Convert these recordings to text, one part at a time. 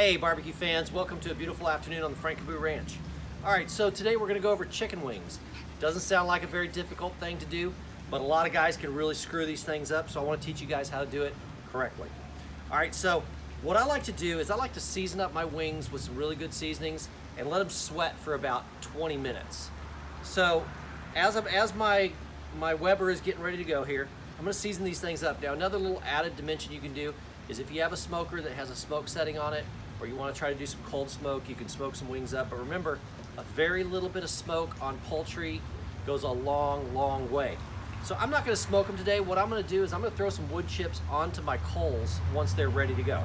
Hey barbecue fans, welcome to a beautiful afternoon on the Frankenboo Ranch. Alright, so today we're going to go over chicken wings. Doesn't sound like a very difficult thing to do, but a lot of guys can really screw these things up, so I want to teach you guys how to do it correctly. Alright, so what I like to do is I like to season up my wings with some really good seasonings and let them sweat for about 20 minutes. So as my Weber is getting ready to go here, I'm going to season these things up. Now another little added dimension you can do is if you have a smoker that has a smoke setting on it, or you want to try to do some cold smoke, you can smoke some wings up. But remember, a very little bit of smoke on poultry goes a long, long way. So I'm not going to smoke them today. What I'm going to do is I'm going to throw some wood chips onto my coals once they're ready to go.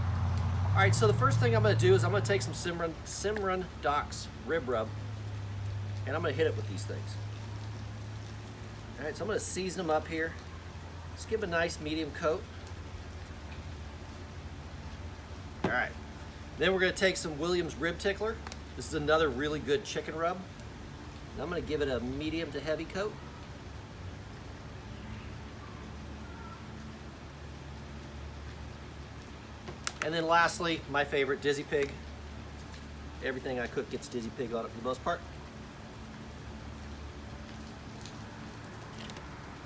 All right, so the first thing I'm going to do is I'm going to take some Cimarron Docks rib rub, and I'm going to hit it with these things. All right, so I'm going to season them up here. Just give them a nice medium coat. All right, then we're going to take some Williams Rib Tickler. This is another really good chicken rub. And I'm going to give it a medium to heavy coat. And then lastly, my favorite, Dizzy Pig. Everything I cook gets Dizzy Pig on it for the most part.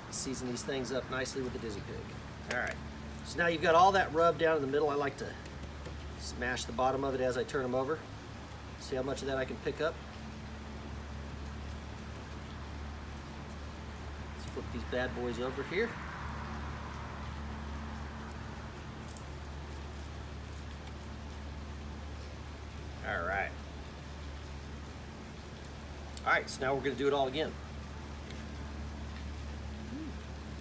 Season these things up nicely with the Dizzy Pig. All right, so now you've got all that rub down in the middle. I like to smash the bottom of it as I turn them over. See how much of that I can pick up. Let's flip these bad boys over here. All right. All right, so now we're going to do it all again.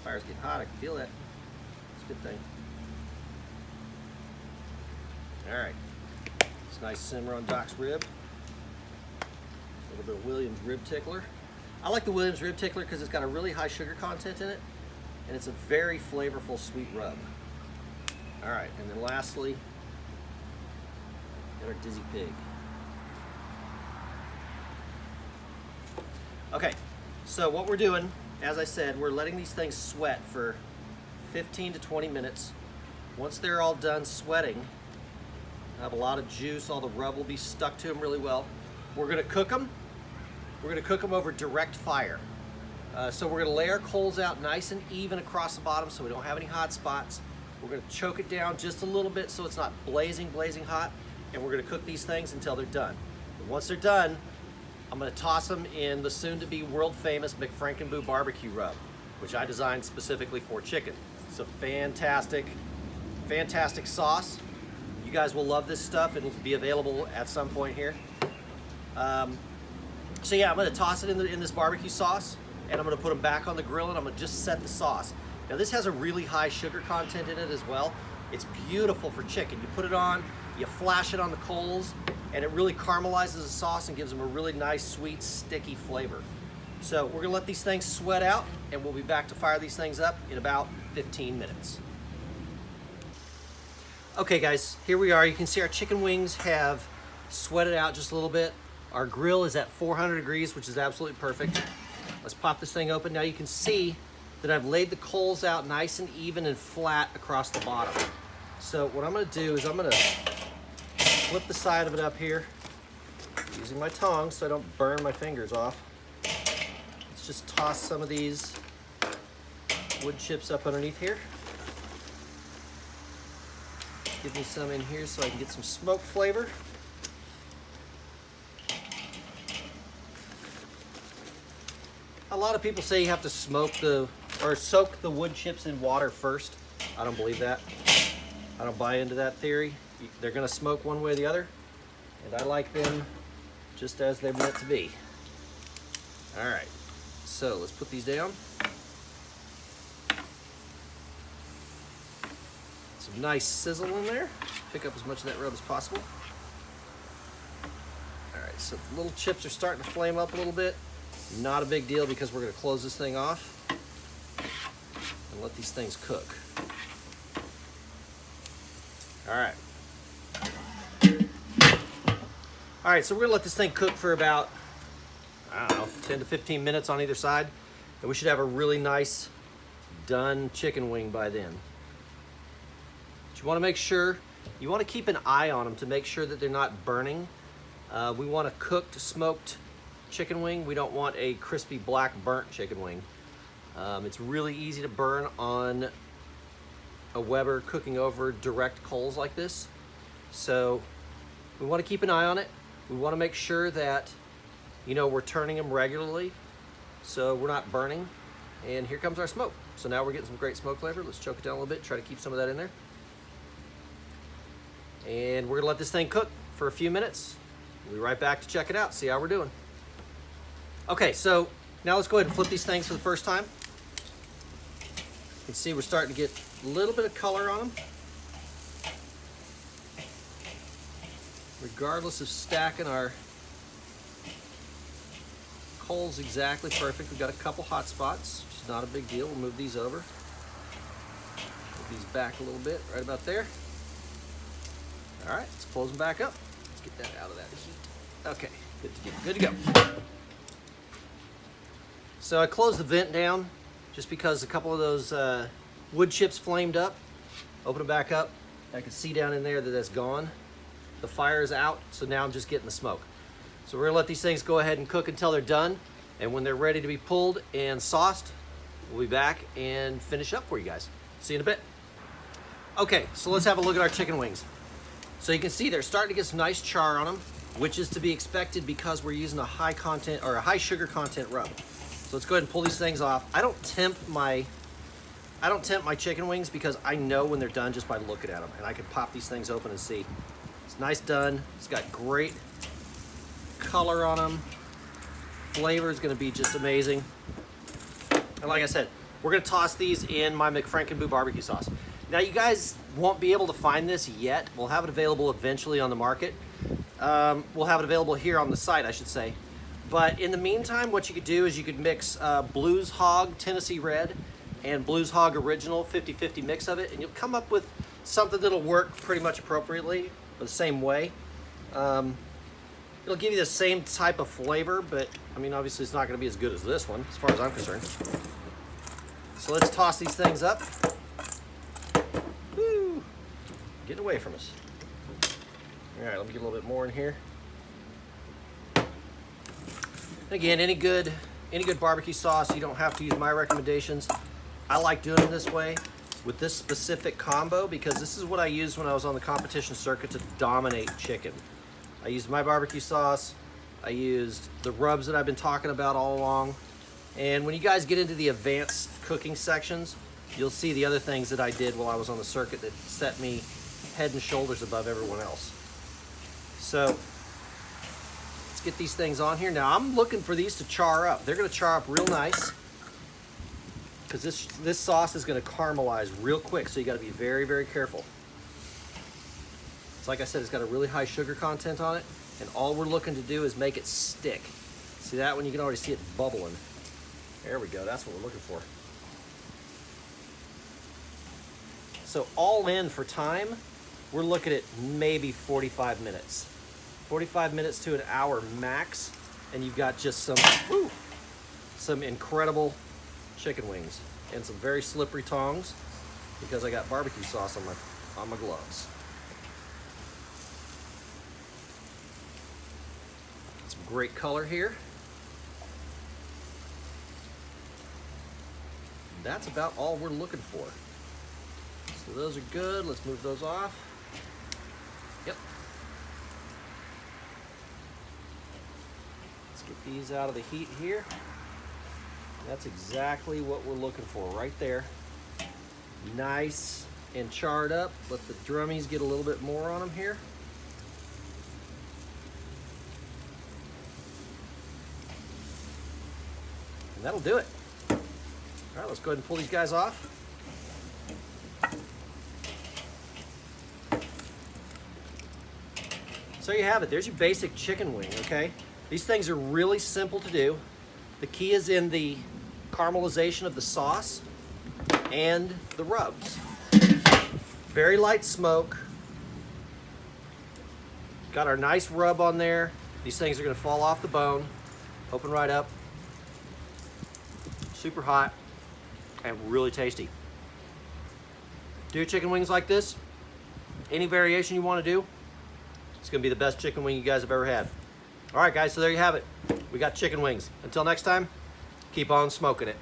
Fire's getting hot, I can feel that. It's a good thing. All right, it's nice Cimarron Docks rib. A little bit of Williams Rib Tickler. I like the Williams Rib Tickler because it's got a really high sugar content in it, and it's a very flavorful sweet rub. All right, and then lastly, got our Dizzy Pig. Okay, so what we're doing, as I said, we're letting these things sweat for 15 to 20 minutes. Once they're all done sweating, have a lot of juice, all the rub will be stuck to them really well. We're gonna cook them. We're gonna cook them over direct fire. So we're gonna lay our coals out nice and even across the bottom so we don't have any hot spots. We're gonna choke it down just a little bit so it's not blazing hot, and we're gonna cook these things until they're done. And once they're done, I'm gonna toss them in the soon-to-be world-famous McFrankenboo barbecue rub, which I designed specifically for chicken. It's a fantastic, fantastic sauce. You guys will love this stuff. It'll be available at some point here. So yeah, I'm gonna toss it in this barbecue sauce, and I'm gonna put them back on the grill, and I'm gonna just set the sauce. Now this has a really high sugar content in it as well. It's beautiful for chicken. You put it on, you flash it on the coals, and it really caramelizes the sauce and gives them a really nice, sweet, sticky flavor. So we're gonna let these things sweat out, and we'll be back to fire these things up in about 15 minutes. Okay guys, here we are. You can see our chicken wings have sweated out just a little bit. Our grill is at 400 degrees, which is absolutely perfect. Let's pop this thing open. Now you can see that I've laid the coals out nice and even and flat across the bottom. So what I'm gonna do is I'm gonna flip the side of it up here using my tongs so I don't burn my fingers off. Let's just toss some of these wood chips up underneath here. Give me some in here so I can get some smoke flavor. A lot of people say you have to soak the wood chips in water first. I don't believe that. I don't buy into that theory. They're gonna smoke one way or the other, and I like them just as they're meant to be. All right, so let's put these down. Some nice sizzle in there. Pick up as much of that rub as possible. All right, so the little chips are starting to flame up a little bit. Not a big deal because we're gonna close this thing off and let these things cook. All right. All right, so we're gonna let this thing cook for about, I don't know, 10 to 15 minutes on either side, and we should have a really nice done chicken wing by then. But you want to make sure You want to keep an eye on them to make sure that they're not burning. We want a cooked, smoked chicken wing. We don't want a crispy black burnt chicken wing. It's really easy to burn on a Weber cooking over direct coals like this. So we want to keep an eye on it. We want to make sure that, you know, we're turning them regularly so we're not burning. And here comes our smoke. So now we're getting some great smoke flavor. Let's choke it down a little bit, try to keep some of that in there. And we're gonna let this thing cook for a few minutes. We'll be right back to check it out, see how we're doing. Okay, so now let's go ahead and flip these things for the first time. You can see we're starting to get a little bit of color on them. Regardless of stacking our coals exactly perfect, we've got a couple hot spots, which is not a big deal. We'll move these over. Move these back a little bit, right about there. All right, let's close them back up. Let's get that out of that heat. Okay, good to go. So I closed the vent down just because a couple of those wood chips flamed up. Open it back up. I can see down in there that that's gone. The fire is out, so now I'm just getting the smoke. So we're gonna let these things go ahead and cook until they're done. And when they're ready to be pulled and sauced, we'll be back and finish up for you guys. See you in a bit. Okay, so let's have a look at our chicken wings. So you can see they're starting to get some nice char on them, which is to be expected because we're using a high content or a high sugar content rub. So let's go ahead and pull these things off. I don't tempt my chicken wings because I know when they're done just by looking at them, and I can pop these things open and see. It's nice done. It's got great color on them. Flavor is going to be just amazing. And like I said, we're going to toss these in my McFrankenboo barbecue sauce. Now you guys won't be able to find this yet. We'll have it available eventually on the market. We'll have it available here on the site, I should say. But in the meantime, what you could do is you could mix Blues Hog Tennessee Red and Blues Hog Original 50-50 mix of it, and you'll come up with something that'll work pretty much appropriately the same way. It'll give you the same type of flavor, but I mean, obviously it's not going to be as good as this one, as far as I'm concerned. So let's toss these things up. Woo! Getting away from us. All right, let me get a little bit more in here. Again, any good barbecue sauce, you don't have to use my recommendations. I like doing it this way with this specific combo because this is what I used when I was on the competition circuit to dominate chicken. I used my barbecue sauce, I used the rubs that I've been talking about all along, and when you guys get into the advanced cooking sections, you'll see the other things that I did while I was on the circuit that set me head and shoulders above everyone else. So let's get these things on here. Now I'm looking for these to char up. They're gonna char up real nice because this sauce is gonna caramelize real quick, so you gotta be very, very careful. It's like I said, it's got a really high sugar content on it, and all we're looking to do is make it stick. See that one? You can already see it bubbling. There we go, that's what we're looking for. So all in for time, we're looking at maybe 45 minutes. 45 minutes to an hour max, and you've got just some incredible chicken wings and some very slippery tongs because I got barbecue sauce on my gloves. Some great color here. That's about all we're looking for. So those are good. Let's move those off. Yep. Let's get these out of the heat here. That's exactly what we're looking for right there. Nice and charred up. Let the drummies get a little bit more on them here. And that'll do it. All right, let's go ahead and pull these guys off. So you have it. There's your basic chicken wing, okay? These things are really simple to do. The key is in the caramelization of the sauce and the rubs. Very light smoke. Got our nice rub on there. These things are gonna fall off the bone. Open right up. Super hot and really tasty. Do your chicken wings like this, any variation you want to do, it's going to be the best chicken wing you guys have ever had. All right, guys, so there you have it. We got chicken wings. Until next time, keep on smoking it.